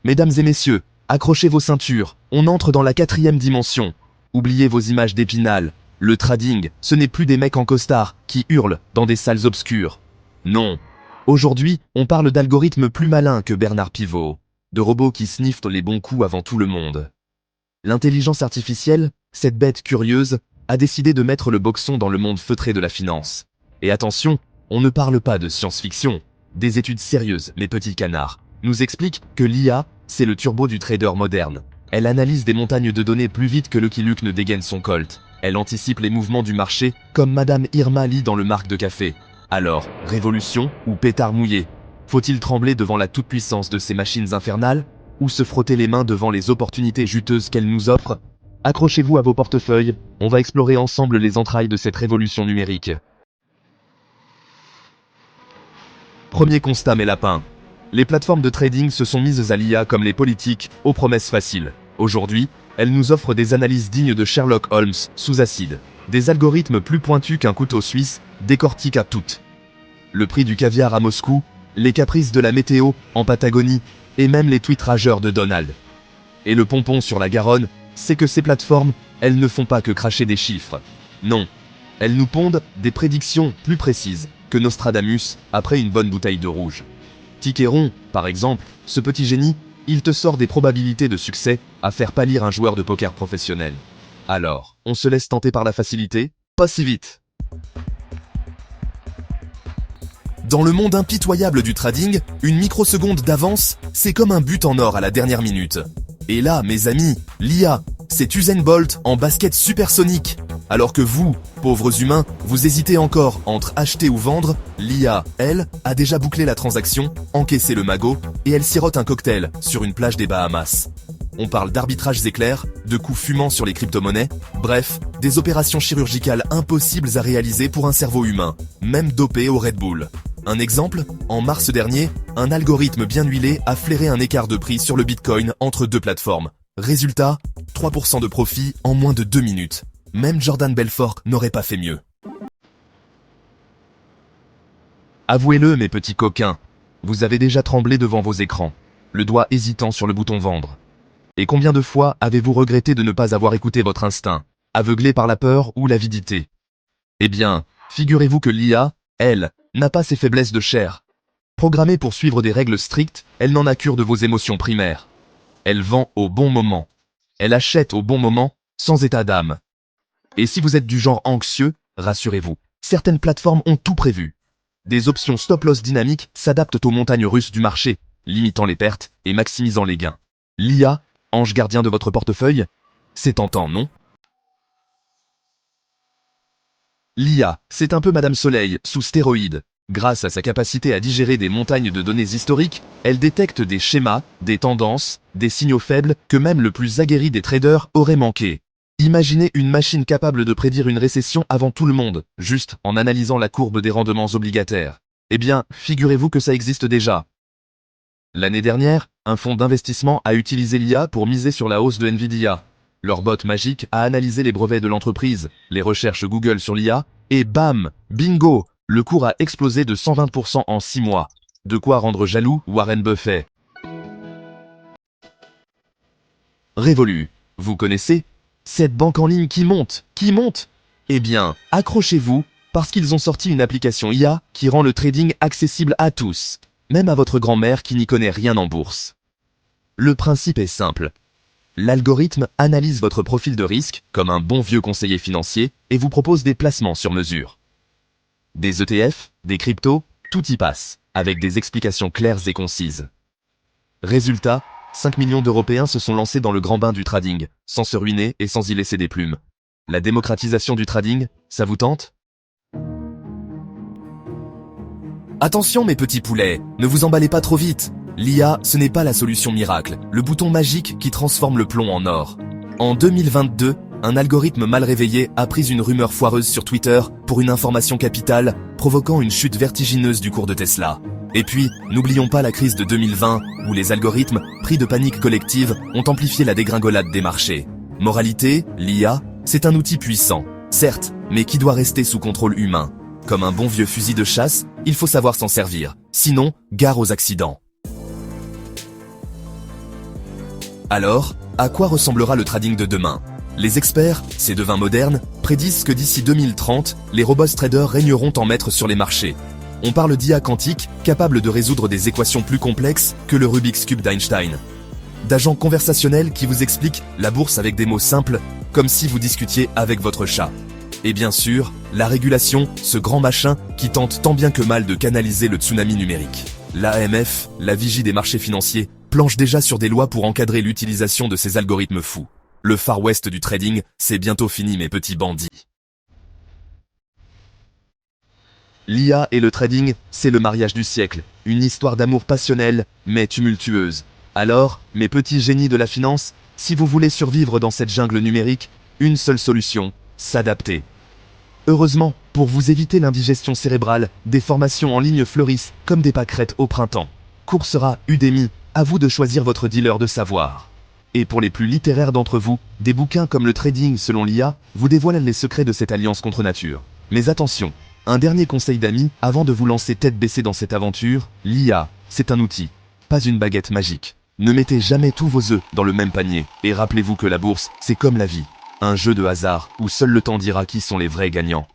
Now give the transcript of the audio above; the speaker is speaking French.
Mesdames et messieurs, accrochez vos ceintures, on entre dans la 4e dimension. Oubliez vos images d'Épinal. Le trading, ce n'est plus des mecs en costard qui hurlent dans des salles obscures. Non. Aujourd'hui, on parle d'algorithmes plus malins que Bernard Pivot, de robots qui sniffent les bons coups avant tout le monde. L'intelligence artificielle, cette bête curieuse, a décidé de mettre le boxon dans le monde feutré de la finance. Et attention, on ne parle pas de science-fiction. Des études sérieuses, mes petits canards, nous expliquent que l'IA, c'est le turbo du trader moderne. Elle analyse des montagnes de données plus vite que Lucky Luke ne dégaine son Colt. Elle anticipe les mouvements du marché, comme Madame Irma lit dans le marque de café. Alors, révolution ou pétard mouillé? Faut-il trembler devant la toute-puissance de ces machines infernales, ou se frotter les mains devant les opportunités juteuses qu'elles nous offrent? Accrochez-vous à vos portefeuilles, on va explorer ensemble les entrailles de cette révolution numérique. Premier constat mes lapins. Les plateformes de trading se sont mises à l'IA comme les politiques, aux promesses faciles. Aujourd'hui, elles nous offrent des analyses dignes de Sherlock Holmes sous acide. Des algorithmes plus pointus qu'un couteau suisse décortiquent à toutes. Le prix du caviar à Moscou, les caprices de la météo en Patagonie, et même les tweets rageurs de Donald. Et le pompon sur la Garonne, c'est que ces plateformes, elles ne font pas que cracher des chiffres. Non, elles nous pondent des prédictions plus précises que Nostradamus après une bonne bouteille de rouge. Tiqueron, par exemple, ce petit génie, il te sort des probabilités de succès à faire pâlir un joueur de poker professionnel. Alors, on se laisse tenter par la facilité? Pas si vite. Dans le monde impitoyable du trading, une microseconde d'avance, c'est comme un but en or à la dernière minute. Et là, mes amis, l'IA, c'est Usain Bolt en basket supersonique. Alors que vous, pauvres humains, vous hésitez encore entre acheter ou vendre, l'IA, elle, a déjà bouclé la transaction, encaissé le magot, et elle sirote un cocktail sur une plage des Bahamas. On parle d'arbitrages éclairs, de coups fumants sur les crypto-monnaies, bref, des opérations chirurgicales impossibles à réaliser pour un cerveau humain, même dopé au Red Bull. Un exemple, en mars dernier, un algorithme bien huilé a flairé un écart de prix sur le Bitcoin entre deux plateformes. Résultat, 3% de profit en moins de 2 minutes. Même Jordan Belfort n'aurait pas fait mieux. Avouez-le, mes petits coquins, vous avez déjà tremblé devant vos écrans, le doigt hésitant sur le bouton vendre. Et combien de fois avez-vous regretté de ne pas avoir écouté votre instinct, aveuglé par la peur ou l'avidité? Eh bien, figurez-vous que l'IA, elle, n'a pas ses faiblesses de chair. Programmée pour suivre des règles strictes, elle n'en a cure de vos émotions primaires. Elle vend au bon moment. Elle achète au bon moment, sans état d'âme. Et si vous êtes du genre anxieux, rassurez-vous, certaines plateformes ont tout prévu. Des options stop-loss dynamiques s'adaptent aux montagnes russes du marché, limitant les pertes et maximisant les gains. L'IA, ange gardien de votre portefeuille, c'est tentant, non? L'IA, c'est un peu Madame Soleil, sous stéroïdes. Grâce à sa capacité à digérer des montagnes de données historiques, elle détecte des schémas, des tendances, des signaux faibles que même le plus aguerri des traders aurait manqué. Imaginez une machine capable de prédire une récession avant tout le monde, juste en analysant la courbe des rendements obligataires. Eh bien, figurez-vous que ça existe déjà. L'année dernière, un fonds d'investissement a utilisé l'IA pour miser sur la hausse de Nvidia. Leur bot magique a analysé les brevets de l'entreprise, les recherches Google sur l'IA, et bam, bingo, le cours a explosé de 120% en 6 mois. De quoi rendre jaloux Warren Buffett. Révolu, vous connaissez? Cette banque en ligne qui monte. Eh bien, accrochez-vous, parce qu'ils ont sorti une application IA qui rend le trading accessible à tous, même à votre grand-mère qui n'y connaît rien en bourse. Le principe est simple. L'algorithme analyse votre profil de risque, comme un bon vieux conseiller financier, et vous propose des placements sur mesure. Des ETF, des cryptos, tout y passe, avec des explications claires et concises. Résultat, 5 millions d'Européens se sont lancés dans le grand bain du trading, sans se ruiner et sans y laisser des plumes. La démocratisation du trading, ça vous tente? Attention mes petits poulets, ne vous emballez pas trop vite. L'IA, ce n'est pas la solution miracle, le bouton magique qui transforme le plomb en or. En 2022, un algorithme mal réveillé a pris une rumeur foireuse sur Twitter pour une information capitale, provoquant une chute vertigineuse du cours de Tesla. Et puis, n'oublions pas la crise de 2020, où les algorithmes, pris de panique collective, ont amplifié la dégringolade des marchés. Moralité, l'IA, c'est un outil puissant, certes, mais qui doit rester sous contrôle humain. Comme un bon vieux fusil de chasse, il faut savoir s'en servir, sinon, gare aux accidents. Alors, à quoi ressemblera le trading de demain? Les experts, ces devins modernes, prédisent que d'ici 2030, les robots traders régneront en maître sur les marchés. On parle d'IA quantique, capable de résoudre des équations plus complexes que le Rubik's Cube d'Einstein. D'agents conversationnels qui vous expliquent la bourse avec des mots simples, comme si vous discutiez avec votre chat. Et bien sûr, la régulation, ce grand machin qui tente tant bien que mal de canaliser le tsunami numérique. L'AMF, la vigie des marchés financiers, planche déjà sur des lois pour encadrer l'utilisation de ces algorithmes fous. Le Far West du trading, c'est bientôt fini mes petits bandits. L'IA et le trading, c'est le mariage du siècle, une histoire d'amour passionnelle, mais tumultueuse. Alors, mes petits génies de la finance, si vous voulez survivre dans cette jungle numérique, une seule solution, s'adapter. Heureusement, pour vous éviter l'indigestion cérébrale, des formations en ligne fleurissent comme des pâquerettes au printemps. Coursera, Udemy, à vous de choisir votre dealer de savoir. Et pour les plus littéraires d'entre vous, des bouquins comme le Trading selon l'IA vous dévoilent les secrets de cette alliance contre nature. Mais attention, un dernier conseil d'amis, avant de vous lancer tête baissée dans cette aventure, l'IA, c'est un outil, pas une baguette magique. Ne mettez jamais tous vos œufs dans le même panier, et rappelez-vous que la bourse, c'est comme la vie. Un jeu de hasard où seul le temps dira qui sont les vrais gagnants.